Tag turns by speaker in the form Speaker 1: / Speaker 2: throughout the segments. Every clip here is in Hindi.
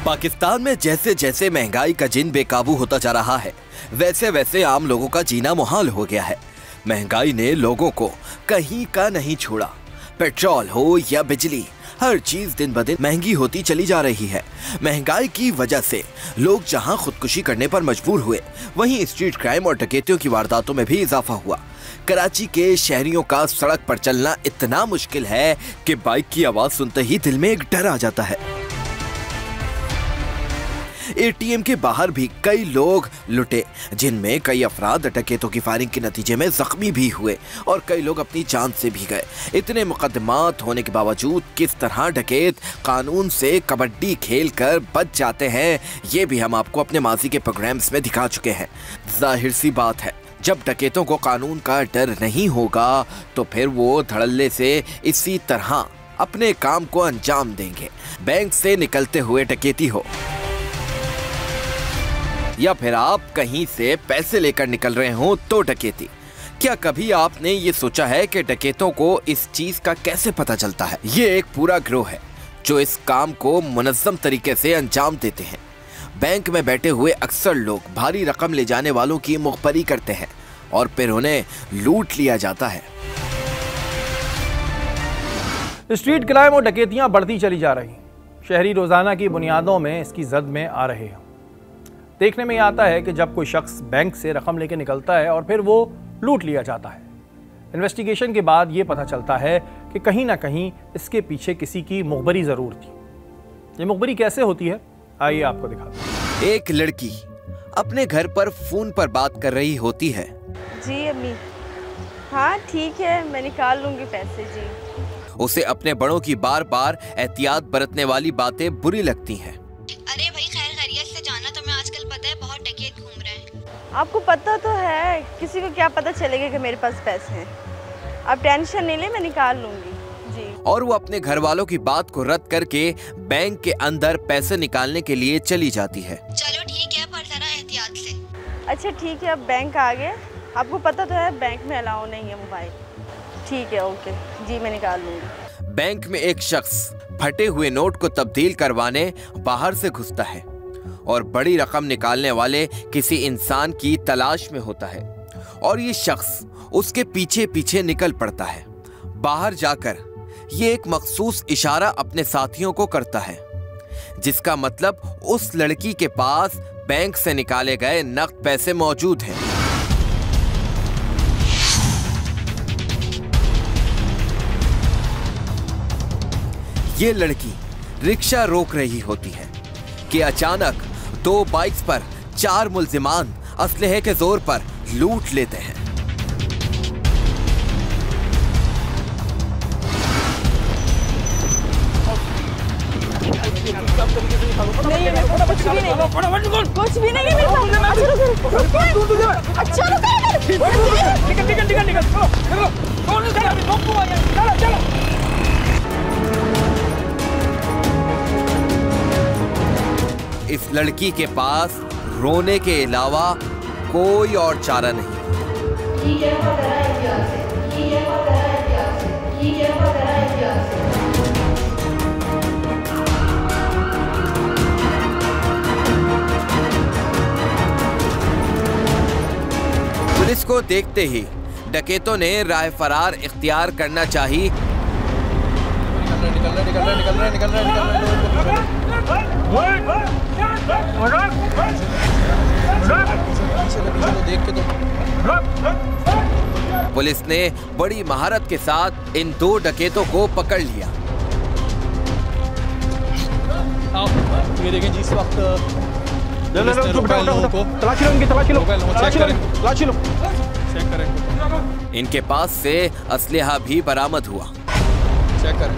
Speaker 1: पाकिस्तान में जैसे जैसे महंगाई का जिन बेकाबू होता जा रहा है, वैसे वैसे आम लोगों का जीना मुहाल हो गया है। महंगाई ने लोगों को कहीं का नहीं छोड़ा। पेट्रोल हो या बिजली, हर चीज दिन ब दिन महंगी होती चली जा रही है। महंगाई की वजह से लोग जहां खुदकुशी करने पर मजबूर हुए, वहीं स्ट्रीट क्राइम और डकैतियों की वारदातों में भी इजाफा हुआ। कराची के शहरियों का सड़क पर चलना इतना मुश्किल है कि बाइक की आवाज सुनते ही दिल में एक डर आ जाता है। एटीएम के बाहर भी कई लोग लुटे, जिनमें कई अफराद डकैतों की फायरिंग के नतीजे में जख्मी भी हुए और कई लोग अपनी जान से भी गए। इतने मुकदमात होने के बावजूद किस तरह डकैत कानून से कबड्डी खेलकर बच जाते हैं, ये भी हम आपको अपने माजी के प्रोग्राम्स में दिखा चुके हैं। जाहिर सी बात है, जब डकैतों को कानून का डर नहीं होगा तो फिर वो धड़ल्ले से इसी तरह अपने काम को अंजाम देंगे। बैंक से निकलते हुए डकैती हो या फिर आप कहीं से पैसे लेकर निकल रहे हो तो डकैती। क्या कभी आपने ये सोचा है कि डकैतों को इस चीज का कैसे पता चलता है? ये एक पूरा गिरोह है जो इस काम को मुनज़्ज़म तरीके से अंजाम देते हैं। बैंक में बैठे हुए अक्सर लोग भारी रकम ले जाने वालों की मुखबरी करते हैं और फिर उन्हें लूट लिया जाता है।
Speaker 2: स्ट्रीट क्राइम और डकैतियां बढ़ती चली जा रही। शहरी रोजाना की बुनियादों में इसकी जद में आ रहे हैं। देखने में आता है कि जब कोई शख्स बैंक से रकम लेकर निकलता है और फिर वो लूट लिया जाता है। इन्वेस्टिगेशन के बाद ये पता चलता है कि कहीं ना कहीं इसके पीछे किसी की मुखबरी जरूर थी। ये मुखबरी कैसे होती है, आइए आपको दिखाते हैं।
Speaker 1: एक लड़की अपने घर पर फोन पर बात कर रही होती है।
Speaker 3: जी अम्मी, हाँ ठीक है, मैं निकाल लूंगी पैसे जी।
Speaker 1: उसे अपने बड़ों की बार बार एहतियात बरतने वाली बातें बुरी लगती हैं।
Speaker 4: अरे भाई खैर खैरियत से जाना, तुम्हें आजकल पता है बहुत डकैत घूम रहे हैं।
Speaker 3: आपको पता तो है, किसी को क्या पता चलेगा कि मेरे पास पैसे हैं। आप टेंशन नहीं ले, मैं निकाल लूंगी जी। और
Speaker 1: वो अपने घर वालों की बात को रद्द करके बैंक के अंदर पैसे निकालने के लिए चली जाती है।
Speaker 4: चलो ठीक है, पर जरा एहतियात से।
Speaker 3: अच्छा ठीक है, अब बैंक आ गए। आपको पता तो है बैंक में अलाउ नहीं है मोबाइल। ठीक है, ओके जी, मैं निकाल लूंगी।
Speaker 1: बैंक में एक शख्स फटे हुए नोट को तब्दील करवाने बाहर से घुसता है और बड़ी रकम निकालने वाले किसी इंसान की तलाश में होता है और ये शख्स उसके पीछे पीछे निकल पड़ता है। बाहर जाकर ये एक मखसूस इशारा अपने साथियों को करता है, जिसका मतलब उस लड़की के पास बैंक से निकाले गए नकद पैसे मौजूद हैं। ये लड़की रिक्शा रोक रही होती है कि अचानक दो बाइक्स पर 4 मुल्जिमान असलहे के जोर पर लूट लेते हैं।
Speaker 3: कुछ भी नहीं,
Speaker 1: इस लड़की के पास रोने के अलावा कोई और चारा नहीं। पुलिस को देखते ही डकैतों ने राह फरार इख्तियार करना चाहिए। निकल रहा। पुलिस ने बड़ी महारत के साथ इन 2 डकैतों को पकड़ लिया।
Speaker 5: ये देखें जी, इस वक्त चेक करें।
Speaker 1: इनके पास से असलहा भी बरामद हुआ।
Speaker 5: चेक करें,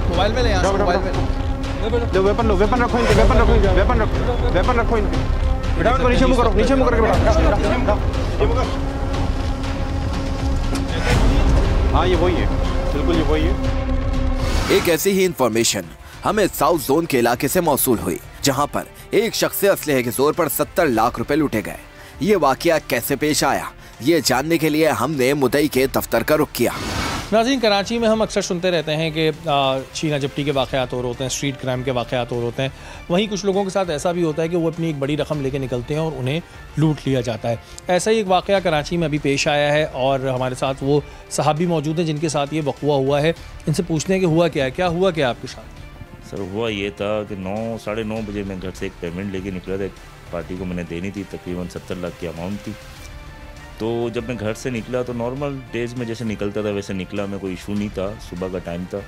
Speaker 5: मोबाइल में ले यहाँ, मोबाइल में लो। वेपन लो, वेपन रखो इनके, वेपन रखो, वेपन रखो, वेपन रखो इनके। बेटा इनको नीचे मुँह करो, नीचे मुँह करके बेटा। हाँ ये वही है, बिल्कुल ये वही है।
Speaker 1: एक ऐसी ही इंफॉर्मेशन हमें साउथ जोन के इलाके से मौसूल हुई, जहां पर एक शख्स से असलहे के जोर पर 70 लाख रुपए लूटे गए। ये वाकया कैसे पेश आया, ये जानने के लिए हमने मुद्दई के दफ्तर का रुख किया।
Speaker 2: नाज़रीन, कराची में हम अक्सर सुनते रहते हैं कि छीना झपटी के वाक़यात और होते हैं, स्ट्रीट क्राइम के वाक़यात और होते हैं। वहीं कुछ लोगों के साथ ऐसा भी होता है कि वो अपनी एक बड़ी रकम लेके निकलते हैं और उन्हें लूट लिया जाता है। ऐसा ही एक वाक़या कराची में अभी पेश आया है और हमारे साथ वो सहाबी मौजूद हैं जिनके साथ ये वक़ुआ हुआ है। इनसे पूछते हैं कि हुआ क्या है, क्या हुआ क्या आपके साथ?
Speaker 6: सर हुआ ये था कि 9-9:30 बजे मैं घर से एक पेमेंट लेके निकला था। एक पार्टी को मैंने देनी थी, तकरीबन 70 लाख की अमाउंट थी। तो जब मैं घर से निकला तो नॉर्मल डेज़ में जैसे निकलता था वैसे निकला मैं, कोई इशू नहीं था, सुबह का टाइम था।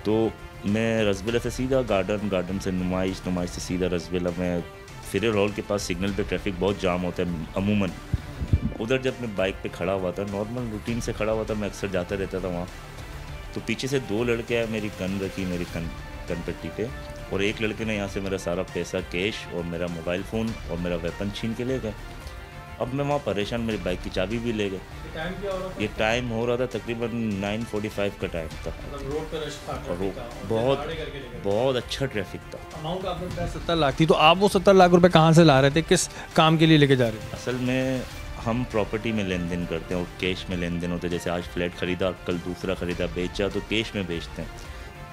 Speaker 6: तो मैं रसबेला से सीधा गार्डन से नुमाइश से सीधा रसबेला में फिर हॉल के पास सिग्नल पे ट्रैफिक बहुत जाम होता है अमूमन। उधर जब मैं बाइक पे खड़ा हुआ था, नॉर्मल रूटीन से खड़ा हुआ था, मैं अक्सर जाता रहता था वहाँ। तो पीछे से 2 लड़के आए, मेरी गन रखी मेरी कन पट्टी पे, और एक लड़के ने यहाँ से मेरा सारा पैसा, कैश और मेरा मोबाइल फ़ोन और मेरा वेपन छीन के ले गए। अब मैं वहाँ परेशान, मेरी बाइक की चाबी भी ले गए। ये टाइम हो रहा था तकरीबन 9:45 का टाइम था और बहुत अच्छा ट्रैफिक था।
Speaker 2: अमाउंट आपने बताया 70 लाख थी, तो आप वो 70 लाख रुपए कहाँ से ला रहे थे, किस काम के लिए लेके जा रहे थे?
Speaker 6: असल में हम प्रॉपर्टी में लेन देन करते हैं और कैश में लेन देन होता है। जैसे आज फ्लैट ख़रीदा, कल दूसरा ख़रीदा, बेचा तो कैश में बेचते हैं।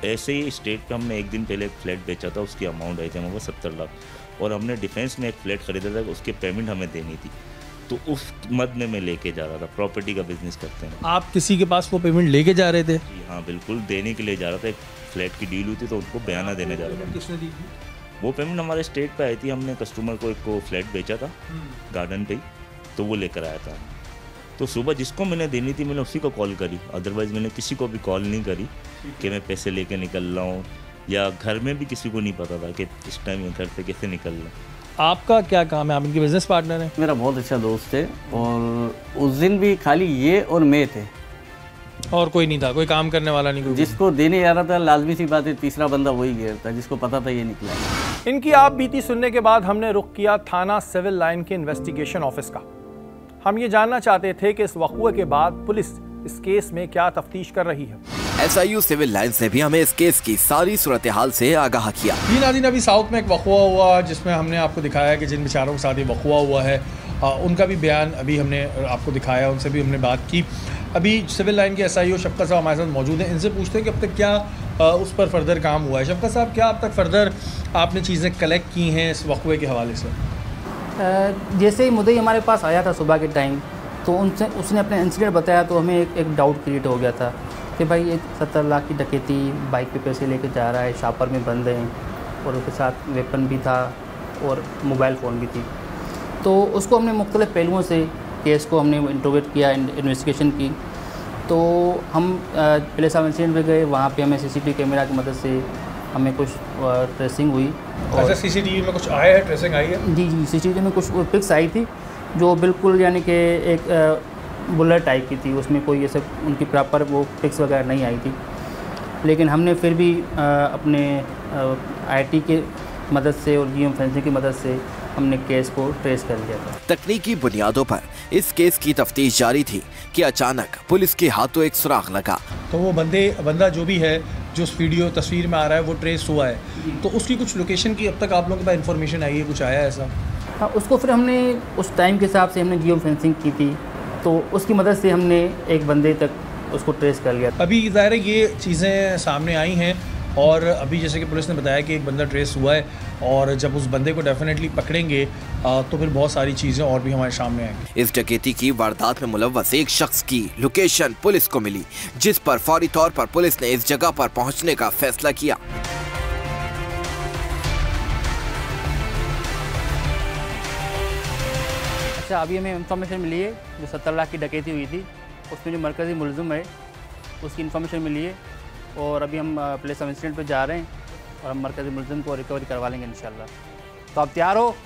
Speaker 6: ऐसे ही स्टेट पे हमने एक दिन पहले एक फ्लैट बेचा था, उसकी अमाउंट आई थी हमारे 70 लाख, और हमने डिफेंस में एक फ्लैट ख़रीदा था, उसकी पेमेंट हमें देनी थी। तो उस मद में मैं लेके जा रहा था, प्रॉपर्टी का बिजनेस करते हैं।
Speaker 2: आप किसी के पास वो पेमेंट लेके जा रहे थे?
Speaker 6: जी हाँ, बिल्कुल देने के लिए जा रहा था। एक फ्लैट की डील हुई थी तो उनको बयाना देने जा रहा था।
Speaker 2: किसने दी थी?
Speaker 6: वो पेमेंट हमारे स्टेट पे आई थी। हमने कस्टमर को एक को फ्लैट बेचा था गार्डन पे ही, तो वो लेकर आया था। तो सुबह जिसको मैंने देनी थी मैंने उसी को कॉल करी, अदरवाइज़ मैंने किसी को भी कॉल नहीं करी कि मैं पैसे लेके निकल रहा हूँ, या घर में भी किसी को नहीं पता था कि इस टाइम मैं घर से कैसे निकल रहा हूँ।
Speaker 2: आपका क्या काम है? आप इनके बिजनेस पार्टनर हैं?
Speaker 7: मेरा बहुत अच्छा दोस्त है, और उस दिन भी खाली ये और मैं थे,
Speaker 2: और कोई नहीं था, कोई काम करने वाला नहीं? कोई
Speaker 7: जिसको देने जा रहा था, लाजमी सी बात है तीसरा बंदा वही गया था जिसको पता था ये निकला।
Speaker 2: इनकी आप बीती सुनने के बाद हमने रुख किया थाना सिविल लाइन के इन्वेस्टिगेशन ऑफिस का। हम ये जानना चाहते थे कि इस वक़ुए के बाद पुलिस इस केस में क्या तफ्तीश कर रही है।
Speaker 1: SIU सिविल लाइंस ने भी हमें इस केस की सारी सूरत हाल से आगाह किया।
Speaker 2: जी नाज़रीन, अभी साउथ में एक वक़ुआ हुआ जिसमें हमने आपको दिखाया कि जिन बेचारों के साथ ये वक़ुआ हुआ है उनका भी बयान अभी हमने आपको दिखाया, उनसे भी हमने बात की। अभी सिविल लाइन के SIO शफकत साहब हमारे साथ मौजूद हैं। इनसे पूछते हैं कि अब तक क्या उस पर फर्दर काम हुआ है। शफकत साहब, क्या अब तक फर्दर आपने चीज़ें कलेक्ट की हैं इस वक़ुए के हवाले से?
Speaker 8: जैसे ही मुद्दई हमारे पास आया था सुबह के टाइम, तो उसने अपने इंसिडेंट बताया, तो हमें एक डाउट क्रिएट हो गया था कि भाई एक 70 लाख की डकैती, बाइक पे पैसे लेके जा रहा है, शॉपर में बंद हैं, और उसके साथ वेपन भी था और मोबाइल फ़ोन भी थी। तो उसको हमने मुख्तलिफ़ पहलुओं से केस को हमने इंट्रोगेट किया, इन्वेस्टिगेशन की। तो हम पहले साहब इंसिडेंट पे गए, वहाँ पे हमें CCTV कैमरा की मदद से हमें कुछ ट्रेसिंग हुई।
Speaker 2: अच्छा, CCTV में कुछ आया है, ट्रेसिंग आई है? जी,
Speaker 8: CCTV में कुछ पिक्स आई थी जो बिल्कुल यानी कि एक बुलेट टाइप की थी, उसमें कोई ऐसे उनकी प्रॉपर वो पिक्स वगैरह नहीं आई थी। लेकिन हमने फिर भी अपने IT के मदद से और GM फैंसी की मदद से हमने केस को ट्रेस कर लिया था।
Speaker 1: तकनीकी बुनियादों पर इस केस की तफ्तीश जारी थी कि अचानक पुलिस के हाथों एक सुराग लगा।
Speaker 2: तो वो बंदा जो भी है, जो उस वीडियो तस्वीर में आ रहा है, वो ट्रेस हुआ है, तो उसकी कुछ लोकेशन की अब तक आप लोगों के पास इन्फॉर्मेशन आई है, कुछ आया है ऐसा?
Speaker 8: हाँ, उसको फिर हमने उस टाइम के हिसाब से हमने GM फेंसिंग की थी, तो उसकी मदद से हमने एक बंदे तक उसको ट्रेस कर लिया।
Speaker 2: अभी ज़ाहिर है ये चीज़ें सामने आई हैं, और अभी जैसे कि पुलिस ने बताया कि एक बंदा ट्रेस हुआ है, और जब उस बंदे को डेफिनेटली पकड़ेंगे तो फिर बहुत सारी चीज़ें और भी हमारे सामने आएंगी।
Speaker 1: इस डकैती की वारदात में मुलव्वस एक शख्स की लोकेशन पुलिस को मिली, जिस पर फौरी तौर पर पुलिस ने इस जगह पर पहुंचने का फैसला किया।
Speaker 8: अच्छा, अभी हमें इंफॉर्मेशन मिली है जो 70 लाख की डकैती हुई थी, उसमें जो मरकज़ी मुलज़िम है उसकी इन्फॉर्मेशन मिली है, और अभी हम प्लेस ऑफ इंसिडेंट पे जा रहे हैं और हम मरकज़ी मुलज़िम को रिकवरी करवा लेंगे इंशाल्लाह। तो आप तैयार हो?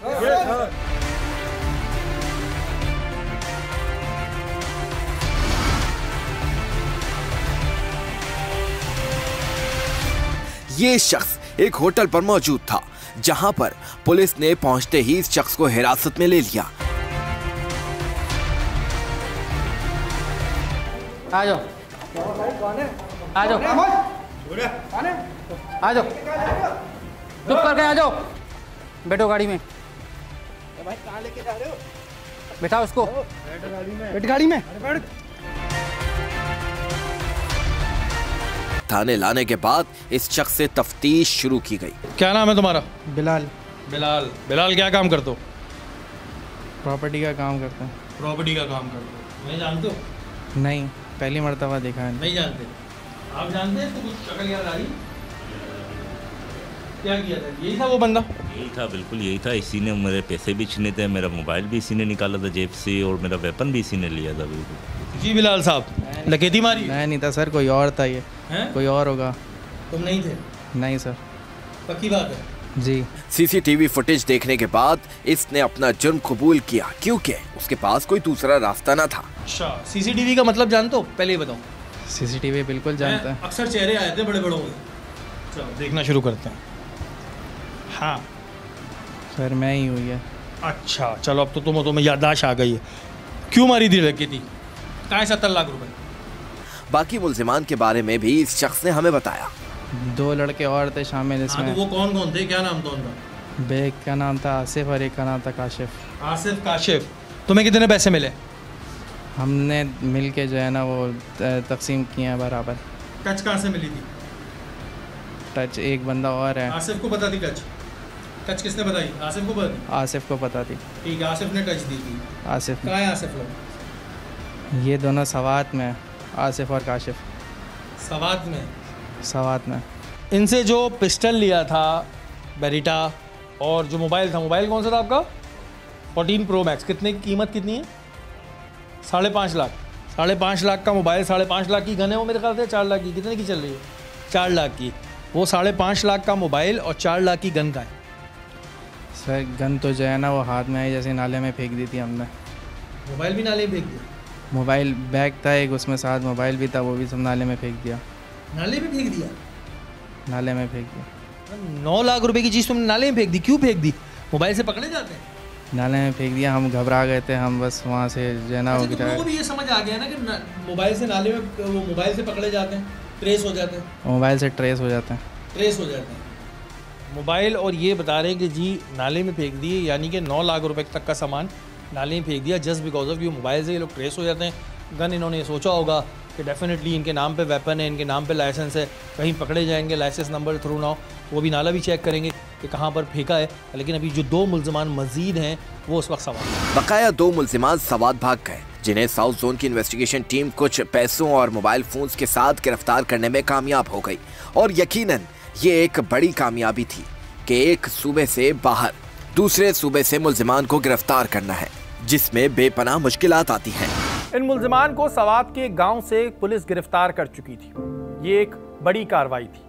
Speaker 1: ये शख्स एक होटल पर मौजूद था, जहां पर पुलिस ने पहुंचते ही इस शख्स को हिरासत में ले लिया।
Speaker 8: आ जाओ, आ जाओ, आ जाओ, चुप करके आ जाओ, बैठो गाड़ी में। भाई कहाँ लेके जा रहे हो? बैठाओ उसको, बैठ गाड़ी में।
Speaker 1: थाने लाने के बाद इस शख्स से तफ्तीश शुरू की गई।
Speaker 2: क्या नाम है तुम्हारा?
Speaker 9: बिलाल।
Speaker 2: बिलाल। बिलाल क्या काम करते हो?
Speaker 9: प्रॉपर्टी का काम करते हैं।
Speaker 2: प्रॉपर्टी का काम करते हो। नहीं जानते हो?
Speaker 9: नहीं, पहली मर्तबा देखा है।
Speaker 2: नहीं जानते? आप जानते हैं? तो कुछ शक्ल याद आ रही? क्या किया था? यही था वो बंदा?
Speaker 6: यही था, बिल्कुल यही था। इसी ने मेरे पैसे भी छीने थे, मेरा मोबाइल भी इसी ने निकाला था जेब से और मेरा वेपन भी इसी ने लिया था। बिल्कुल
Speaker 2: जी बिलाल साहब, डकैती मारी?
Speaker 9: मैं नहीं था सर, कोई और था ये। कोई और होगा।
Speaker 2: तुम नहीं थे?
Speaker 9: नहीं सर।
Speaker 2: पक्की बात है?
Speaker 9: जी।
Speaker 1: सीसीटीवी फुटेज देखने के बाद इसने अपना जुर्म कबूल किया क्योंकि उसके पास कोई दूसरा रास्ता न था।
Speaker 2: अच्छा, सीसीटीवी का मतलब जानते हो? पहले ही बताओ।
Speaker 9: सीसीटीवी बिल्कुल जानता है।
Speaker 2: अक्सर चेहरे आए थे बड़े बड़ों के। चलो देखना शुरू करते हैं। हाँ
Speaker 9: सर मैं ही हुई है।
Speaker 2: अच्छा चलो, अब तो तुम्हें याददाश्त आ गई है। क्यों मारी थी डकैती? कहाँ है 70 लाख रुपए?
Speaker 1: बाकी मुल्जिमान के बारे में भी इस शख्स ने हमें बताया।
Speaker 9: 2 लड़के और थे शामिल इसमें।
Speaker 2: तो वो कौन कौन थे? क्या नाम था उनका?
Speaker 9: एक का नाम था आसिफ और एक का नाम था काशिफ।
Speaker 2: आसिफ, काशिफ। तुम्हें कितने पैसे मिले?
Speaker 9: हमने मिल के जो है ना वो तकसीम किए हैं बराबर।
Speaker 2: टच कहाँ से मिली थी?
Speaker 9: टच एक बंदा और है।
Speaker 2: आसिफ को पता थी टच? टच किसने बताई? आसिफ को पता?
Speaker 9: आसिफ को पता थी।
Speaker 2: ठीक है, आसिफ ने टच दी थी।
Speaker 9: आसिफ।
Speaker 2: कहाँ है आसिफ लोग?
Speaker 9: ये दोनों सवात में, आसिफ और काशिफ।
Speaker 2: सवात में?
Speaker 9: सवात में।
Speaker 2: इनसे जो पिस्टल लिया था बेरिटा और जो मोबाइल था, मोबाइल कौन सा था आपका? 14 Pro Max। कितने की कीमत कितनी है? 5.5 लाख। 5.5 लाख का मोबाइल, 5.5 लाख की गन है वो मेरे ख्याल से। 4 लाख की कितने की चल रही है? 4 लाख की। वो 5.5 लाख का मोबाइल और 4 लाख की गन का है।
Speaker 9: सर गन तो जो है ना वो हाथ में आई, जैसे नाले में फेंक दी थी हमने।
Speaker 2: मोबाइल भी नाले में फेंक दिया?
Speaker 9: मोबाइल बैग था एक, उसमें साथ मोबाइल भी था, वो भी सब नाले में फेंक दिया।
Speaker 2: नाले में फेंक दिया?
Speaker 9: नाले में फेंक दिया।
Speaker 2: 9 लाख रुपए की चीज़ तुमने नाले में फेंक दी? क्यों फेंक दी? मोबाइल से पकड़े जाते हैं?
Speaker 9: नाले में फेंक दिया, हम घबरा गए थे, हम बस वहाँ से जो है ना वो
Speaker 2: गिरा। तो भी ये समझ आ गया ना कि मोबाइल से नाले में, वो मोबाइल से पकड़े जाते हैं, ट्रेस हो जाते हैं।
Speaker 9: मोबाइल से ट्रेस हो जाते हैं।
Speaker 2: ट्रेस हो जाते हैं मोबाइल। और ये बता रहे हैं कि जी नाले में फेंक दिए, यानी कि 9 लाख रुपए तक का सामान नाले में फेंक दिया just because of you mobile से ये लोग ट्रेस हो जाते हैं। गन इन्होंने ये सोचा होगा कि डेफिनेटली इनके नाम पे वेपन है, इनके नाम पे लाइसेंस है, कहीं पकड़े जाएंगे लाइसेंस नंबर थ्रू ना हो, वो भी नाला भी चेक करेंगे कि कहाँ पर फेंका है। लेकिन अभी जो 2 मुल्जिमान मजीद हैं वो उस वक्त सवाल।
Speaker 1: बकाया 2 मुल्जिमान सवात भाग गए, जिन्हें साउथ जोन की इन्वेस्टिगेशन टीम कुछ पैसों और मोबाइल फोन्स के साथ गिरफ्तार करने में कामयाब हो गई। और यकीनन ये एक बड़ी कामयाबी थी कि एक सूबे से बाहर दूसरे सूबे से मुल्जिमान को गिरफ्तार करना है, जिसमें बेपनाह मुश्किलात आती हैं।
Speaker 2: इन मुल्जिमान को सवात के गांव से पुलिस गिरफ्तार कर चुकी थी। ये एक बड़ी कार्रवाई थी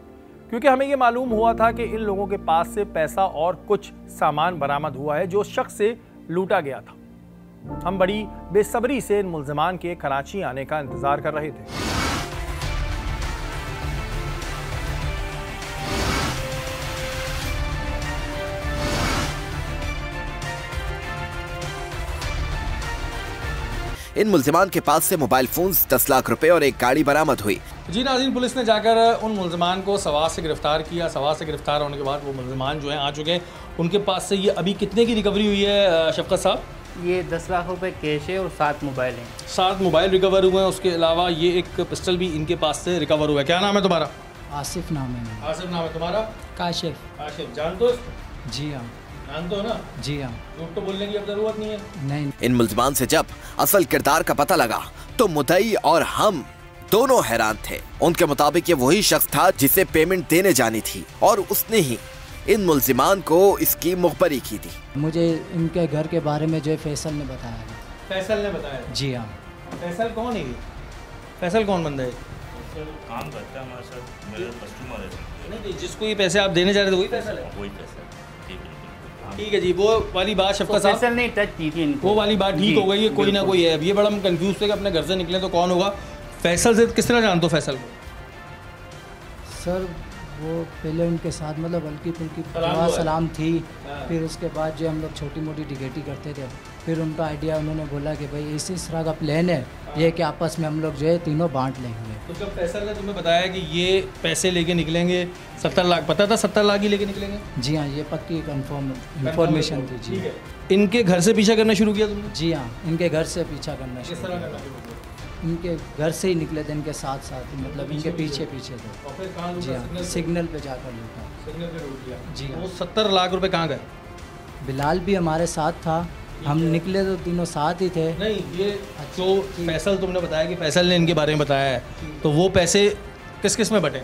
Speaker 2: क्योंकि हमें ये मालूम हुआ था कि इन लोगों के पास से पैसा और कुछ सामान बरामद हुआ है जो शख्स से लूटा गया था। हम बड़ी बेसब्री से इन मुल्जिमान के कराची आने का इंतजार कर रहे थे।
Speaker 1: इन मुल्जिमान के पास से मोबाइल फोन्स, 10 लाख रुपए और एक गाड़ी बरामद हुई।
Speaker 2: जी नाज़रीन, पुलिस ने जाकर उन मुल्जिमान को सवात से गिरफ्तार किया। सवात से गिरफ्तार होने के बाद वो मुल्जिमान जो हैं आ चुके हैं। उनके पास से ये अभी कितने की रिकवरी हुई है शफकत साहब?
Speaker 8: ये 10 लाख रुपए कैश है और 7 मोबाइल हैं।
Speaker 2: 7 मोबाइल रिकवर हुए हैं। उसके अलावा ये एक पिस्टल भी इनके पास से रिकवर हुआ है। क्या नाम है तुम्हारा?
Speaker 10: आसिफ नाम है।
Speaker 2: आसिफ नाम है। तुम्हारा?
Speaker 10: काशिफ।
Speaker 2: काशिफ। जानते हो?
Speaker 10: जी हाँ।
Speaker 2: जानते हो ना?
Speaker 10: जी हाँ।
Speaker 2: झूठ तो बोलने की अब जरूरत नहीं है।
Speaker 10: नहीं।
Speaker 1: इन मुल्जिमान से जब असल किरदार का पता लगा तो मुद्दई और हम दोनों हैरान थे। उनके मुताबिक ये वही शख्स था जिसे पेमेंट देने जानी थी और उसने ही इन मुल्जिमान को इसकी मुखबरी की थी।
Speaker 10: मुझे इनके घर के बारे में जो है फैसल ने बताया।
Speaker 2: फैसल ने बताया?
Speaker 10: जी हाँ।
Speaker 2: फैसल कौन है? फैसल कौन बंदा है?
Speaker 6: काम करता है हमारे साथ, मेरे कस्टमर है।
Speaker 2: नहीं, जिसको ये पैसे आप देने जा रहे थे वही फैसल है?
Speaker 6: वही पैसा।
Speaker 2: ठीक है जी, वो वाली बात शफकत साहब,
Speaker 8: फैसल नहीं टच की थी इनको।
Speaker 2: वो वाली बात ठीक हो गई है। कोई ना कोई है। अब ये बड़ा हम कंफ्यूज थे कि अपने घर से निकले तो कौन होगा। फैसल से किस तरह जानते हो फैसल को?
Speaker 10: सर वो पहले उनके साथ मतलब हल्की फुल्की सलाम थी, फिर उसके बाद जो हम लोग छोटी मोटी डिगेटी करते थे। फिर उनका आइडिया, उन्होंने बोला कि भाई इसी तरह का प्लान है ये कि आपस में हम लोग जो है तीनों बांट लेंगे।
Speaker 2: तो जब फैसल ने तुम्हें बताया कि ये पैसे लेके निकलेंगे 70 लाख, पता था 70 लाख ही लेके निकलेंगे?
Speaker 10: जी हाँ, ये पक्की कंफर्म इंफॉर्मेशन थी। जी।
Speaker 2: इनके घर से पीछा करना शुरू किया तुमने?
Speaker 10: जी हाँ, इनके घर से पीछा करना
Speaker 2: किस तरह करना शुरू किया?
Speaker 10: इनके घर से ही निकले थे, इनके साथ साथ ही, मतलब इनके पीछे पीछे थे।
Speaker 2: और फिर कहाँ
Speaker 10: जी हाँ, सिग्नल पे जाकर लूटा।
Speaker 2: सिग्नल पे लूट लिया।
Speaker 10: जी हाँ।
Speaker 2: वो 70 लाख रुपए कहाँ गए?
Speaker 10: बिलाल भी हमारे साथ था, हम निकले तो तीनों साथ ही थे।
Speaker 2: नहीं, ये जो फैसल तुमने बताया कि फैसल ने इनके बारे में बताया है, तो वो पैसे किस किस में बटे?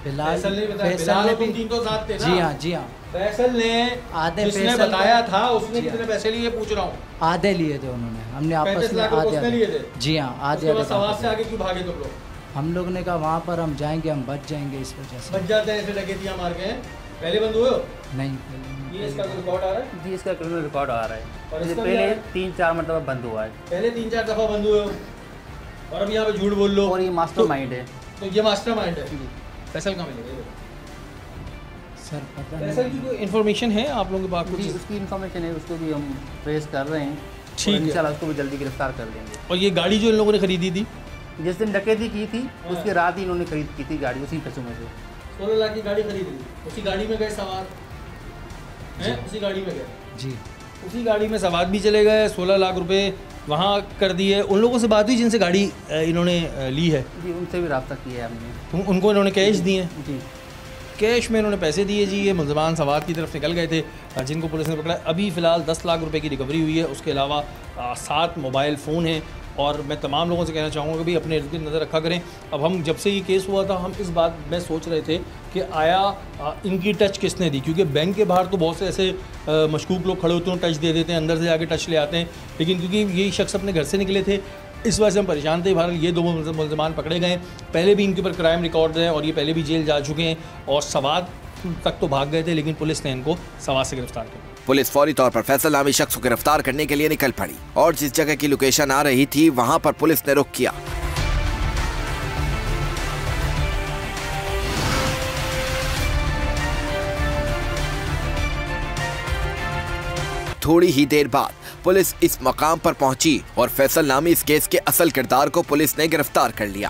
Speaker 10: बिलाल
Speaker 2: फैसल ने बताया,
Speaker 10: फैसल
Speaker 2: बिलाल
Speaker 10: ने
Speaker 2: और तुम
Speaker 10: भी,
Speaker 2: तीन तो साथ थे ना?
Speaker 10: जी हाँ जी हाँ,
Speaker 2: फैसल ने
Speaker 10: आधे
Speaker 2: जिसने
Speaker 10: फैसल
Speaker 2: बताया
Speaker 10: को-
Speaker 2: था उसने
Speaker 10: जी हाँ।
Speaker 2: कितने पैसे लिए पूछ रहा हूँ?
Speaker 10: आधे लिए थे उन्होंने, हमने आपस
Speaker 2: 35
Speaker 10: में
Speaker 2: लाख रुपए उसने
Speaker 10: आधे
Speaker 2: लिए थे?
Speaker 10: जी हाँ, आधे
Speaker 2: उसके बाद
Speaker 10: आधे
Speaker 2: सवाल से
Speaker 10: बांटे।
Speaker 2: आगे क्यों भागे तुम लोग?
Speaker 10: हम लोग ने कहा वहाँ पर हम जाएंगे, हम बच जाएंगे इस वजह से।
Speaker 2: बच जाते हैं ऐसे डकैतियां मार के? पहले बंद हुए हो?
Speaker 10: नहीं,
Speaker 2: ये इसका कोई रिकॉर्ड आ रहा है?
Speaker 8: जी, इसका क्रिमिनल रिकॉर्ड आ रहा है।
Speaker 2: और
Speaker 8: इससे
Speaker 2: इसका भी आ
Speaker 8: पहले
Speaker 2: रहा है?
Speaker 8: 3-4 मरतबा बंद हुआ है।
Speaker 2: पहले 3-4 दफा बंद हुए हो और अब यहाँ पे झूठ बोल लो।
Speaker 8: और ये मास्टरमाइंड है।
Speaker 2: तो ये मास्टरमाइंड है। फैसल कहाँ मिलेगा?
Speaker 10: सर पता
Speaker 2: फैसल
Speaker 10: नहीं।
Speaker 2: की कोई इन्फॉर्मेशन है आप लोगों के पास?
Speaker 8: जी,
Speaker 2: कुछ
Speaker 8: उसकी इन्फॉर्मेशन है, उसको भी हम ट्रेस कर रहे हैं।
Speaker 2: ठीक है।
Speaker 8: इंशाल्लाह उसको भी जल्दी गिरफ्तार कर देंगे।
Speaker 2: और ये गाड़ी जो इन लोगों ने खरीदी थी,
Speaker 8: जिस दिन डकैती की थी उसके रात ही इन्होंने खरीद की थी गाड़ी, उसी पैसों में से।
Speaker 2: 16 लाख की गाड़ी खरीदी थी, उसी गाड़ी में गए सवार हैं? उसी गाड़ी में गए?
Speaker 10: जी,
Speaker 2: उसी गाड़ी में सवार भी चले गए, 16 लाख रुपए वहाँ कर दिए। उन लोगों से बात हुई जिनसे गाड़ी इन्होंने ली है?
Speaker 8: जी, उनसे भी रब्ता किया है हमने।
Speaker 2: उनको इन्होंने कैश दिए?
Speaker 8: जी,
Speaker 2: कैश में इन्होंने पैसे दिए जी। ये मुलजमान सवाद की तरफ निकल गए थे, जिनको पुलिस ने पकड़ा। अभी फ़िलहाल 10 लाख रुपए की रिकवरी हुई है। उसके अलावा 7 मोबाइल फ़ोन हैं। और मैं तमाम लोगों से कहना चाहूँगा कि भाई अपने इर्द गिर्द नज़र रखा करें। अब हम जब से ये केस हुआ था, हम इस बात में सोच रहे थे कि आया इनकी टच किसने दी, क्योंकि बैंक के बाहर तो बहुत से ऐसे मशकूक लोग खड़े होते हैं, टच दे देते हैं, अंदर से जाके टच ले आते हैं। लेकिन क्योंकि ये शख्स अपने घर से निकले थे, इस वजह से हम परेशान थे। बहरहाल ये 2 मुलजमान पकड़े गए। पहले भी इनके ऊपर क्राइम रिकॉर्ड है और ये पहले भी जेल जा चुके हैं। और सवाद तक तो भाग गए थे, लेकिन पुलिस ने इनको सवाद से गिरफ्तार किया।
Speaker 1: पुलिस फौरी तौर पर फैसल नामी शख्स को गिरफ्तार करने के लिए निकल पड़ी और जिस जगह की लोकेशन आ रही थी वहां पर पुलिस ने रुक किया। थोड़ी ही देर बाद पुलिस इस मकाम पर पहुंची और फैसल नामी इस केस के असल किरदार को पुलिस ने गिरफ्तार कर लिया।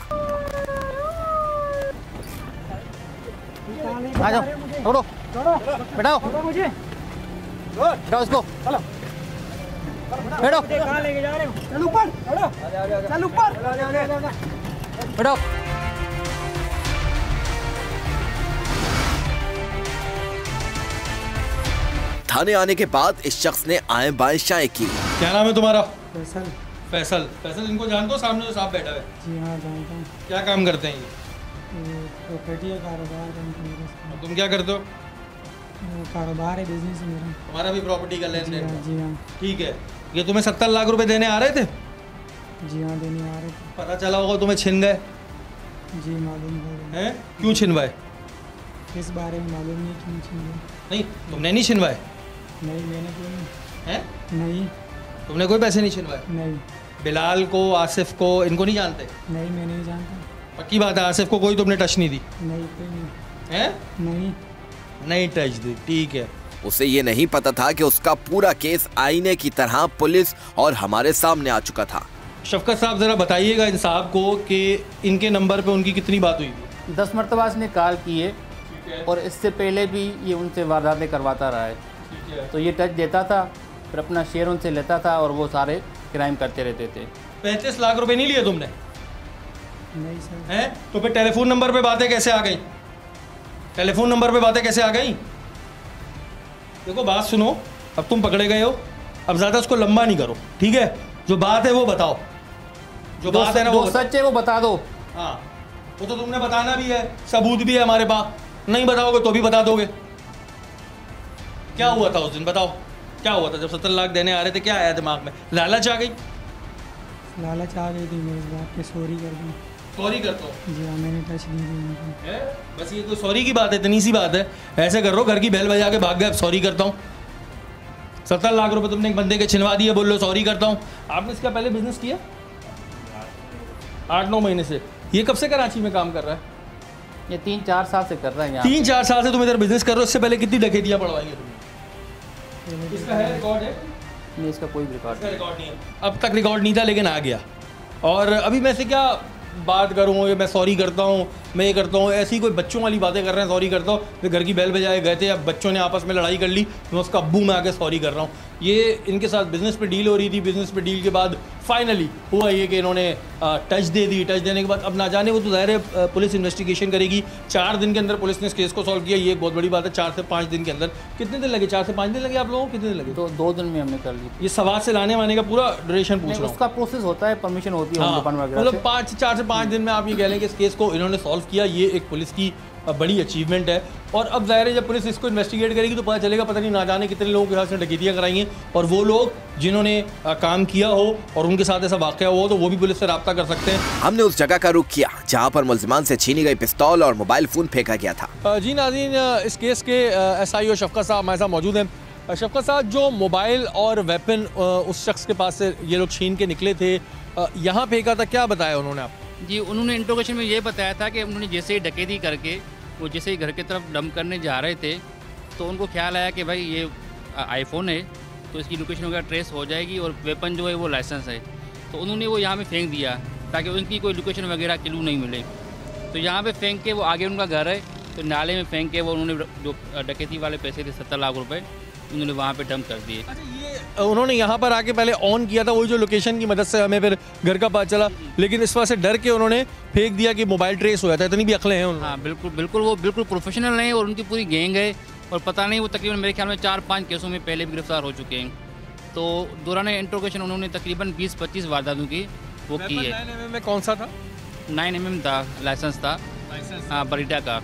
Speaker 8: आ जाओ, छोड़ो, बैठाओ, बैठाओ इसको, बैठो, कहाँ लेके जा रहे हो? चल ऊपर, चल ऊपर, बैठो।
Speaker 1: थाने आने के बाद इस शख्स ने आए बाएं शाएं की।
Speaker 2: क्या नाम है तुम्हारा?
Speaker 10: फैसल।
Speaker 2: फैसल। फैसल इनको जानते हो? सामने जो साहब बैठा है,
Speaker 10: जी हाँ, जानता हूँ।
Speaker 2: क्या काम करते हैं ये?
Speaker 10: प्रॉपर्टी का कारोबार है मेरा।
Speaker 2: और तुम क्या करते हो?
Speaker 10: कारोबार है, बिजनेस है मेरा।
Speaker 2: हमारा भी प्रॉपर्टी का लेन देन?
Speaker 10: जी हाँ,
Speaker 2: ठीक है। ये तुम्हें 70 लाख रुपए देने आ रहे थे?
Speaker 10: जी हाँ, देने आ रहे थे।
Speaker 2: पता चला होगा तुम्हें छिन गए
Speaker 10: जी, मालूम हो
Speaker 2: हैं? क्यों छिनवाए?
Speaker 10: इस बारे में मालूम नहीं क्यों छीन।
Speaker 2: नहीं, तुमने नहीं छिनवाए
Speaker 10: नहीं, मैंने कोई
Speaker 2: हैं?
Speaker 10: नहीं,
Speaker 2: तुमने कोई पैसे नहीं छिनवाए?
Speaker 10: नहीं,
Speaker 2: बिलाल को, आसिफ को, इनको नहीं जानते?
Speaker 10: नहीं, मैं नहीं जानता।
Speaker 2: पक्की बात है, आसिफ को कोई तुमने टच नहीं दी?
Speaker 10: नहीं, कोई नहीं।
Speaker 2: हैं?
Speaker 10: नहीं,
Speaker 2: नहीं टच दी, ठीक है।
Speaker 1: उसे ये नहीं पता था कि उसका पूरा केस आईने की तरह पुलिस और हमारे सामने आ चुका था।
Speaker 2: शफकत साहब ज़रा बताइएगा इन साहब को कि इनके नंबर पे उनकी कितनी बात हुई?
Speaker 8: 10 मरतबा इसने कॉल की है और इससे पहले भी ये उनसे वारदातें करवाता रहा है। तो ये टच देता था, फिर अपना शेयर उनसे लेता था और वो सारे क्राइम करते रहते थे।
Speaker 2: 35 लाख रुपए नहीं लिए तुमने?
Speaker 10: नहीं सर।
Speaker 2: हैं? तो फिर टेलीफोन नंबर पे बातें कैसे आ गई? टेलीफोन नंबर पे बातें कैसे आ गई? देखो बात सुनो, अब तुम पकड़े गए हो, अब ज़्यादा उसको लंबा नहीं करो, ठीक है? जो बात है वो बताओ, जो बात है ना वो
Speaker 8: सच है वो बता दो।
Speaker 2: हाँ, वो तो तुमने बताना भी है, सबूत भी है हमारे पास। नहीं बताओगे तो भी बता दोगे। क्या हुआ था उस दिन, बताओ क्या हुआ था जब 70 लाख देने आ रहे थे? क्या आया दिमाग में? लालच आ गई?
Speaker 10: लालच आ गई थी मेरे बाप पे, सॉरी कर दूँ।
Speaker 2: सॉरी करता हूँ?
Speaker 10: जी हाँ, मैंने टच नहीं दी उनको।
Speaker 2: है? बस ये कोई सॉरी की बात है? इतनी सी बात है? ऐसे कर रो, घर की बेल बजा के भाग गए, सॉरी करता हूँ। 70 लाख रुपए तुमने एक बंदे के छिनवा दिए, बोल लो सॉरी करता हूँ। आपने इसका पहले बिजनेस किया? 8-9 महीने से। ये कब से कराची में काम कर रहा है?
Speaker 8: ये 3-4 साल से कर रहा है यहाँ।
Speaker 2: 3-4 साल से तुम इधर बिजनेस कर रहे हो। इससे पहले कितनी डकैतियाँ पड़वाई है तुमने? इसका है रिकॉर्ड है?
Speaker 8: नहीं, इसका कोई रिकॉर्ड
Speaker 2: नहीं है। अब तक रिकॉर्ड नहीं था, लेकिन आ गया। और अभी मैं से क्या बात करूँ, मैं सॉरी करता हूँ, मैं ये करता हूँ, ऐसी कोई बच्चों वाली बातें कर रहे हैं, सॉरी करता हूँ, फिर घर की बेल बजाए गए थे, अब बच्चों ने आपस में लड़ाई कर ली, मैं उसका अब्बू में आके सॉरी कर रहा हूँ। ये इनके साथ बिजनेस पे डील हो रही थी, बिजनेस पे डील के बाद फाइनली हुआ ये कि इन्होंने टच दे दी। टच देने के बाद अब ना जाने, वो तो ज़ाहिर है पुलिस इन्वेस्टिगेशन करेगी। 4 दिन के अंदर पुलिस ने इस केस को सॉल्व किया, ये एक बहुत बड़ी बात है। 4 से 5 दिन के अंदर, कितने दिन लगे? 4 से 5 दिन लगे आप लोगों को? कितने दिन लगे?
Speaker 8: 2 दिन में हमने कर ली।
Speaker 2: ये सवाल से लाने वाने का पूरा ड्यूरेशन पूछ रहा हूँ।
Speaker 8: उसका प्रोसेस होता है, परमिशन होती है
Speaker 2: मतलब 4 से 5 दिन में आप ये कह लें कि इस केस को इन्होंने सॉल्व किया। ये एक पुलिस की बड़ी अचीवमेंट है। और अब ज़ाहिर है जब पुलिस इसको इन्वेस्टिगेट करेगी तो पता चलेगा, पता नहीं ना जाने कितने लोगों के साथ से डकैतियाँ कराई हैं, और वो लोग जिन्होंने काम किया हो और उनके साथ ऐसा वाक़या हो तो वो भी पुलिस से रब्ता कर सकते हैं।
Speaker 1: हमने उस जगह का रुख किया जहां पर मुल्जिमान से छीनी गई पिस्तौल और मोबाइल फोन फेंका गया था।
Speaker 2: जी नाज़रीन, इस केस के SIO शफकत साहब हमारे साथ मौजूद हैं। शफकत साहब, जो मोबाइल और वेपन उस शख्स के पास से ये लोग छीन के निकले थे, यहाँ फेंका था, क्या बताया उन्होंने आपको?
Speaker 8: जी, उन्होंने इंट्रोगेशन में ये बताया था कि उन्होंने जैसे ही डकैती करके वो जैसे ही घर की तरफ डंप करने जा रहे थे तो उनको ख्याल आया कि भाई ये आईफोन है तो इसकी लोकेशन वगैरह ट्रेस हो जाएगी, और वेपन जो है वो लाइसेंस है, तो उन्होंने वो यहाँ पे फेंक दिया ताकि उनकी कोई लोकेशन वगैरह क्लू नहीं मिले। तो यहाँ पे फेंक के वो आगे उनका घर है, तो नाले में फेंक के वो उन्होंने जो डकैती वाले पैसे थे 70 लाख रुपये उन्होंने वहाँ पे डंप कर दिए।
Speaker 2: अच्छा, ये उन्होंने यहाँ पर आके पहले ऑन किया था, वही जो लोकेशन की मदद से हमें फिर घर का पता चला, लेकिन इस वजह से डर के उन्होंने फेंक दिया कि मोबाइल ट्रेस हो जाता है। इतनी भी अकलें हैं उन्होंने।
Speaker 8: हाँ बिल्कुल बिल्कुल, वो बिल्कुल प्रोफेशनल हैं और उनकी पूरी गैंग है, और पता नहीं वो तकरीबन मेरे ख्याल में 4-5 केसों में पहले भी गिरफ्तार हो चुके हैं। तो दौरान इंट्रोगेशन उन्होंने तकरीबन 20-25 वारदातों की वो की है।
Speaker 2: 9mm में कौन सा था?
Speaker 8: 9mm था, लाइसेंस था, हाँ बरीटा का,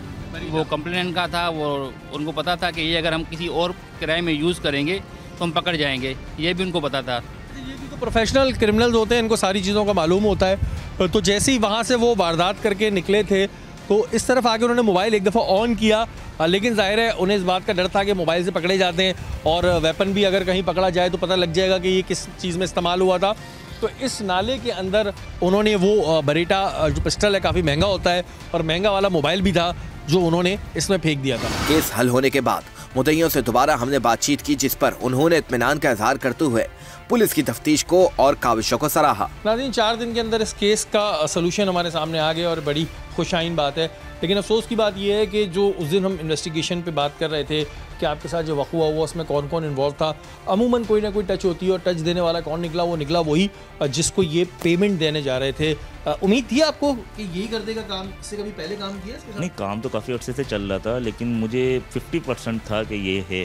Speaker 8: वो कंप्लेनेंट का था। वो उनको पता था कि ये अगर हम किसी और क्राइम में यूज़ करेंगे तो हम पकड़ जाएंगे, ये भी उनको पता था।
Speaker 2: ये भी तो प्रोफेशनल क्रिमिनल्स होते हैं, इनको सारी चीज़ों का मालूम होता है। तो जैसे ही वहाँ से वो वारदात करके निकले थे तो इस तरफ आके उन्होंने मोबाइल एक दफ़ा ऑन किया, लेकिन जाहिर है उन्हें इस बात का डर था कि मोबाइल से पकड़े जाते हैं और वेपन भी अगर कहीं पकड़ा जाए तो पता लग जाएगा कि ये किस चीज़ में इस्तेमाल हुआ था। तो इस नाले के अंदर उन्होंने वो बरीटा जो पिस्टल है, काफ़ी महंगा होता है, और महंगा वाला मोबाइल भी था जो उन्होंने इसमें फेंक दिया था।
Speaker 1: केस हल होने के बाद मुद्दइयों से दोबारा हमने बातचीत की, जिस पर उन्होंने इत्मीनान का इजहार करते हुए पुलिस की तफ्तीश को और काविशों को सराहा।
Speaker 2: नाज़रीन, 4 दिन के अंदर इस केस का सलूशन हमारे सामने आ गया और बड़ी खुशाइन बात है। लेकिन अफसोस की बात यह है कि जो उस दिन हम इन्वेस्टिगेशन पे बात कर रहे थे कि आपके साथ जो वक़्त हुआ उसमें कौन कौन इन्वॉल्व था, अमूमन कोई ना कोई टच होती है, और टच देने वाला कौन निकला? वो निकला वही जिसको ये पेमेंट देने जा रहे थे। उम्मीद थी आपको कि यही कर देगा काम? इससे कभी पहले काम किया इसके साथ?
Speaker 6: नहीं, काम तो काफ़ी अर्से से चल रहा था, लेकिन मुझे 50% था कि ये है,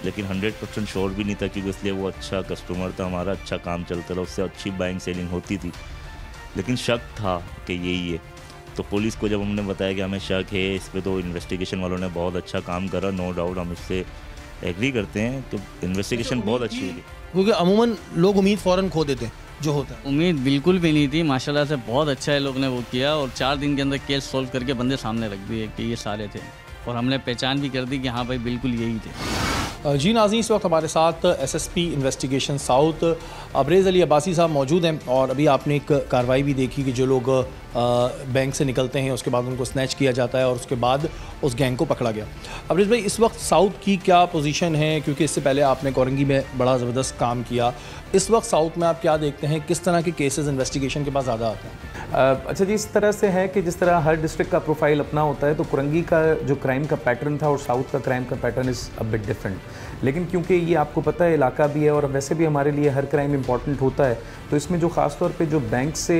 Speaker 6: लेकिन 100% श्योर भी नहीं था, क्योंकि इसलिए वो अच्छा कस्टमर था हमारा, अच्छा काम चलता था, उससे अच्छी बाइंग सेलिंग होती थी, लेकिन शक था कि यही है। तो पुलिस को जब हमने बताया कि हमें शक है इस पे, तो इन्वेस्टिगेशन वालों ने बहुत अच्छा काम करा, नो डाउट हम इससे एग्री करते हैं कि इन्वेस्टिगेशन बहुत अच्छी हुई।
Speaker 2: क्योंकि अमूमन लोग उम्मीद फ़ौरन खो देते हैं जो होता है।
Speaker 7: उम्मीद बिल्कुल भी नहीं थी, माशाल्लाह से बहुत अच्छा है लोग ने वो किया, और 4 दिन के अंदर केस सॉल्व करके बंदे सामने रख दिए कि ये सारे थे, और हमने पहचान भी कर दी कि हाँ भाई बिल्कुल यही थे।
Speaker 2: जी नाज़रीन, इस वक्त हमारे साथ SSP investigation south Abrez Ali Abbasi साहब मौजूद हैं, और अभी आपने एक कार्रवाई भी देखी कि जो लोग बैंक से निकलते हैं उसके बाद उनको स्नैच किया जाता है और उसके बाद उस गैंग को पकड़ा गया। अबरेज़ भाई, इस वक्त साउथ की क्या पोजीशन है? क्योंकि इससे पहले आपने कोरंगी में बड़ा ज़बरदस्त काम किया, इस वक्त साउथ में आप क्या देखते हैं, किस तरह के केसेस इन्वेस्टिगेशन के पास ज़्यादा आते हैं?
Speaker 11: अच्छा जी, इस तरह से है कि जिस तरह हर डिस्ट्रिक्ट का प्रोफाइल अपना होता है, तो कोरंगी का जो क्राइम का पैटर्न था और साउथ का क्राइम का pattern is a bit different. लेकिन क्योंकि ये आपको पता है इलाका भी है और वैसे भी हमारे लिए हर क्राइम इंपॉर्टेंट होता है, तो इसमें जो ख़ास तौर पे जो बैंक से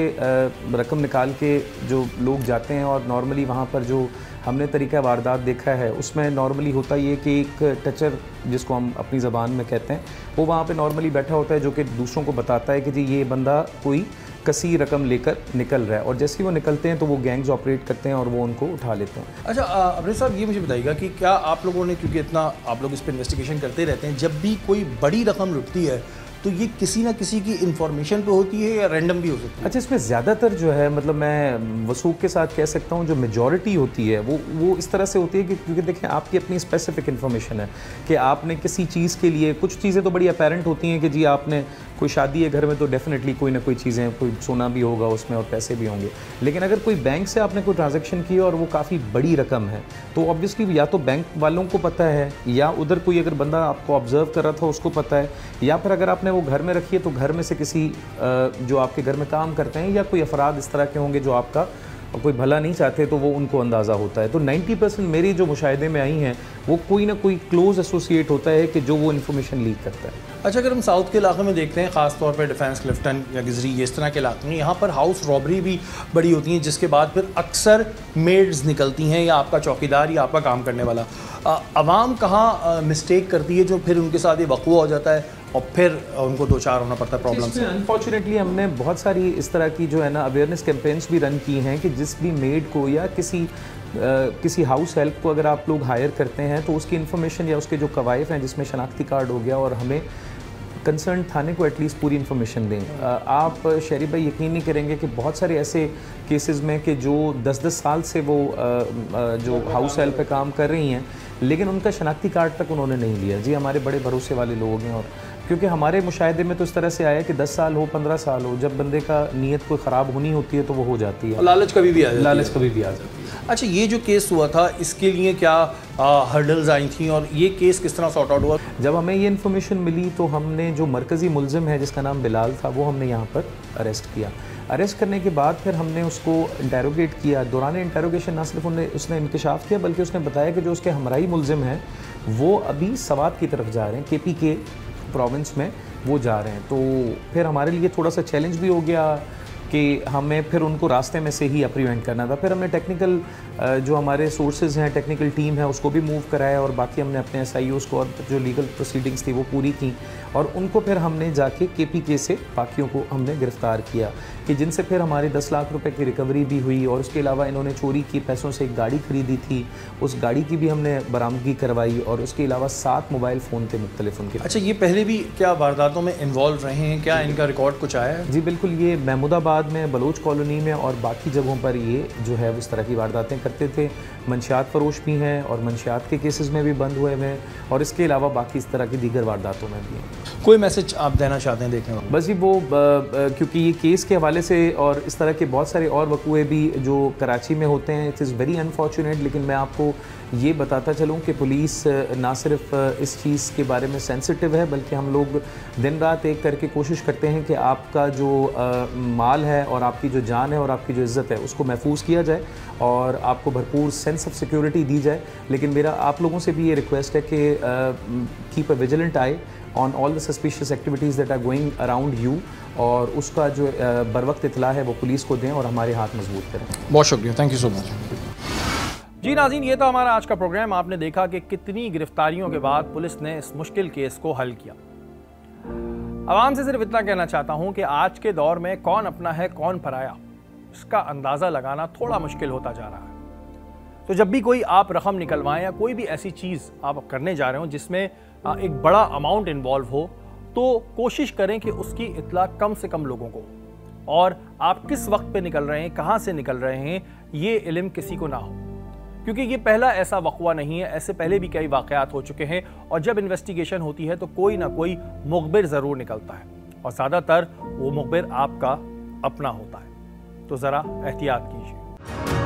Speaker 11: रकम निकाल के जो लोग जाते हैं, और नॉर्मली वहाँ पर जो हमने तरीका वारदात देखा है उसमें नॉर्मली होता ये कि एक टचर, जिसको हम अपनी ज़बान में कहते हैं, वो वहाँ पे नॉर्मली बैठा होता है जो कि दूसरों को बताता है कि जी ये बंदा कोई कसी रकम लेकर निकल रहा है, और जैसे ही वो निकलते हैं तो वो गैंग्स ऑपरेट करते हैं और वो उनको उठा लेते हैं।
Speaker 2: अच्छा अबरेज़ साहब, ये मुझे बताइएगा कि क्या आप लोगों ने, क्योंकि इतना आप लोग इस पर इन्वेस्टिगेशन करते रहते हैं, जब भी कोई बड़ी रकम लुटती है तो ये किसी ना किसी की इन्फॉर्मेशन पे होती है या रैंडम भी हो सकती है?
Speaker 11: अच्छा, इसमें ज़्यादातर जो है, मतलब मैं वसूख के साथ कह सकता हूँ, जो मेजॉरिटी होती है वो इस तरह से होती है कि क्योंकि देखें आपकी अपनी स्पेसिफिक इन्फॉर्मेशन है कि आपने किसी चीज़ के लिए, कुछ चीज़ें तो बड़ी अपेरेंट होती हैं कि जी आपने कोई शादी है घर में तो डेफिनेटली कोई ना कोई चीज़ें, कोई सोना भी होगा उसमें और पैसे भी होंगे। लेकिन अगर कोई बैंक से आपने कोई ट्रांजैक्शन की और वो काफ़ी बड़ी रकम है, तो ऑब्वियसली या तो बैंक वालों को पता है, या उधर कोई अगर बंदा आपको ऑब्जर्व कर रहा था उसको पता है, या फिर अगर आपने वो घर में रखी है तो घर में से किसी जो आपके घर में काम करते हैं या कोई अफराद इस तरह के होंगे जो आपका और कोई भला नहीं चाहते तो वो उनको अंदाज़ा होता है। तो 90% मेरी जो मुशाहिदे में आई हैं वो कोई ना कोई क्लोज एसोसिएट होता है कि जो वो इन्फॉर्मेशन लीक करता है।
Speaker 2: अच्छा, अगर हम साउथ के इलाके में देखते हैं, ख़ास तौर पर डिफेंस क्लिफ्टन या गिजरी इस तरह के इलाके में, यहाँ पर हाउस रॉबरी भी बड़ी होती है, जिसके बाद फिर अक्सर मेड्स निकलती हैं या आपका चौकीदार या आपका काम करने वाला। अवाम कहाँ मिस्टेक करती है जो फिर उनके साथ ये वक़्वा हो जाता है और फिर उनको दो चार होना पड़ता है प्रॉब्लम से?
Speaker 11: अनफॉर्चुनेटली हमने बहुत सारी इस तरह की जो है ना अवेयरनेस कैंपेन्स भी रन की हैं कि जिस भी मेड को या किसी हाउस हेल्प को अगर आप लोग हायर करते हैं तो उसकी इन्फॉर्मेशन या उसके जो कवायफ हैं जिसमें शनाख्ती कार्ड हो गया, और हमें कंसर्न थाने को एटलीस्ट पूरी इन्फॉर्मेशन दें। आप शहरी भाई यकीन नहीं करेंगे कि बहुत सारे ऐसे केसेस में कि जो 10-10 साल से वो जो हाउस हेल्प पे काम कर रही हैं लेकिन उनका शनाख्ती कार्ड तक उन्होंने नहीं लिया। जी, हमारे बड़े भरोसे वाले लोग हैं, और क्योंकि हमारे मुशाहिदे में तो इस तरह से आया कि 10 साल हो 15 साल हो, जब बंदे का नीयत कोई ख़राब होनी होती है तो वो हो जाती है।
Speaker 2: लालच कभी भी आ जाती है।
Speaker 11: लालच कभी भी आ जाती है।
Speaker 2: अच्छा, ये जो केस हुआ था इसके लिए क्या हर्डल्स आई थी और ये केस किस तरह सॉर्ट आउट हुआ?
Speaker 11: जब हमें ये इन्फॉर्मेशन मिली तो हमने जो मरकज़ी मुलजिम है जिसका नाम बिलाल था वो हमने यहाँ पर अरेस्ट किया। अरेस्ट करने के बाद फिर हमने उसको इंटेरोगेट किया। दौरान इंटेरोगेशन ना सिर्फ उसने इंकशाफ किया बल्कि उसने बताया कि जो उसके हमराई मुलजिम हैं वो अभी सवात की तरफ जा रहे हैं, KP के प्रोविंस में वो जा रहे हैं। तो फिर हमारे लिए थोड़ा सा चैलेंज भी हो गया कि हमें फिर उनको रास्ते में से ही अप्रीवेंट करना था। फिर हमने टेक्निकल जो हमारे सोर्सेज हैं, टेक्निकल टीम है, उसको भी मूव कराया और बाकी हमने अपने SIOs को और जो लीगल प्रोसीडिंग्स थी वो पूरी की, और उनको फिर हमने जाके KPK से बाकियों को हमने गिरफ़्तार किया कि जिनसे फिर हमारे 10 लाख रुपए की रिकवरी भी हुई। और उसके अलावा इन्होंने चोरी की पैसों से एक गाड़ी खरीदी थी, उस गाड़ी की भी हमने बरामदगी करवाई, और उसके अलावा 7 मोबाइल फ़ोन थे मुख्तलिफ उनके।
Speaker 2: अच्छा, ये पहले भी क्या वारदातों में इन्वॉल्व रहे हैं? क्या इनका रिकॉर्ड कुछ आया है?
Speaker 11: जी बिल्कुल, ये महमूदाबाद में, बलोच कॉलोनी में और बाकी जगहों पर ये जो है इस तरह की वारदातें करते थे। मंशियात फरोश भी हैं और मंशियात के केसेस में भी बंद हुए हैं, और इसके अलावा बाकी इस तरह की दीगर वारदातों में भी हैं।
Speaker 2: कोई मैसेज आप देना चाहते हैं देखने में?
Speaker 11: बस ये वो क्योंकि ये केस के हवाले से और इस तरह के बहुत सारे और वक़ूए भी जो कराची में होते हैं, इट इज़ वेरी अनफॉर्चुनेट, लेकिन मैं आपको ये बताता चलूँ कि पुलिस ना सिर्फ इस चीज़ के बारे में सेंसिटिव है बल्कि हम लोग दिन रात एक करके कोशिश करते हैं कि आपका जो माल है और आपकी जो जान है और आपकी जो इज़्ज़त है उसको महफूज किया जाए और आपको भरपूर सेंस ऑफ सिक्योरिटी दी जाए। लेकिन मेरा आप लोगों से भी ये रिक्वेस्ट है कि keep a vigilant eye on all the suspicious activities that are going around you, और उसका जो बर वक्त इतला है वो पुलिस को दें और हमारे हाथ मजबूत करें।
Speaker 2: बहुत शुक्रिया, थैंक यू सो मच। जी नाज़रीन, ये तो हमारा आज का प्रोग्राम। आपने देखा कि कितनी गिरफ्तारियों के बाद पुलिस ने इस मुश्किल केस को हल किया। आवाम से सिर्फ इतना कहना चाहता हूं कि आज के दौर में कौन अपना है कौन पराया, इसका अंदाज़ा लगाना थोड़ा मुश्किल होता जा रहा है। तो जब भी कोई आप रकम निकलवाएं या कोई भी ऐसी चीज़ आप करने जा रहे हो जिसमें एक बड़ा अमाउंट इन्वॉल्व हो, तो कोशिश करें कि उसकी इत्ला कम से कम लोगों को, और आप किस वक्त पे निकल रहे हैं, कहाँ से निकल रहे हैं, ये इल्म किसी को ना हो, क्योंकि ये पहला ऐसा वक़्वा नहीं है। ऐसे पहले भी कई वाक़यात हो चुके हैं, और जब इन्वेस्टिगेशन होती है तो कोई ना कोई मुखबिर ज़रूर निकलता है, और ज़्यादातर वो मुखबिर आपका अपना होता है। तो ज़रा एहतियात कीजिए।